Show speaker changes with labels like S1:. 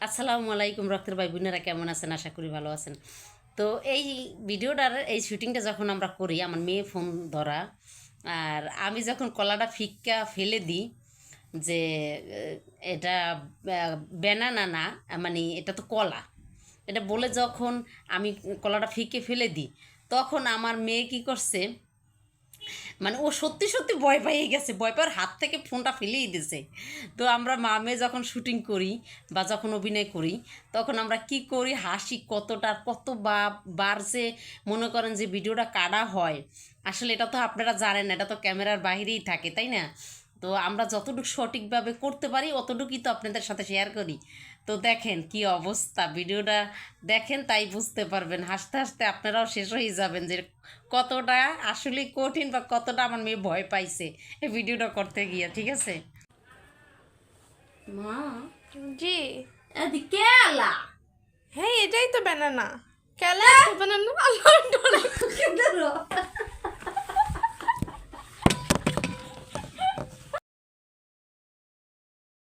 S1: আসসালামু আলাইকুম রক্তের ভাই বোনেরা, কেমন আছেন? আশা করি ভালো আছেন। তো এই ভিডিওটার এই শুটিংটা যখন আমরা করি, আমার মেয়ে ফোন ধরা, আর আমি যখন কলাটা ফিক্কা ফেলে দিই যে এটা ব্যানানা না, মানে এটা তো কলা, এটা বলে যখন আমি কলাটা ফিকে ফেলে দিই, তখন আমার মেয়ে কি করছে, মানে ও সত্যি সত্যি ভয় পেয়ে গেছে, ভয় পাওয়ার হাত থেকে ফোনটা ফেলেই দিছে। তো আমরা মা মেয়ে যখন শুটিং করি বা যখন অভিনয় করি, তখন আমরা কি করি, হাসি কতটা কত বার যে মনে করেন যে ভিডিওটা কাটা হয়। আসলে এটা তো আপনারা জানেন, এটা তো ক্যামেরার বাইরেই থাকে, তাই না? তো আমরা যতটুকু সঠিকভাবে করতে পারি অতটুকুই তো আপনাদের সাথে শেয়ার করি। তো দেখেন কি অবস্থা, ভিডিওটা দেখেন তাই বুঝতে পারবেন, হাসতে হাসতে আপনারাও শেষ হয়ে যাবেন যে কতটা আসলে কঠিন বা কতটা আমার মেয়ে ভয় পাইছে এই ভিডিওটা করতে গিয়ে। ঠিক আছে মা,
S2: জি।
S1: এদিকে আলা।
S2: হ্যাঁ, এটাই তো ব্যানানা। কেলা তো ব্যানানা। আল্লাহ ডোলে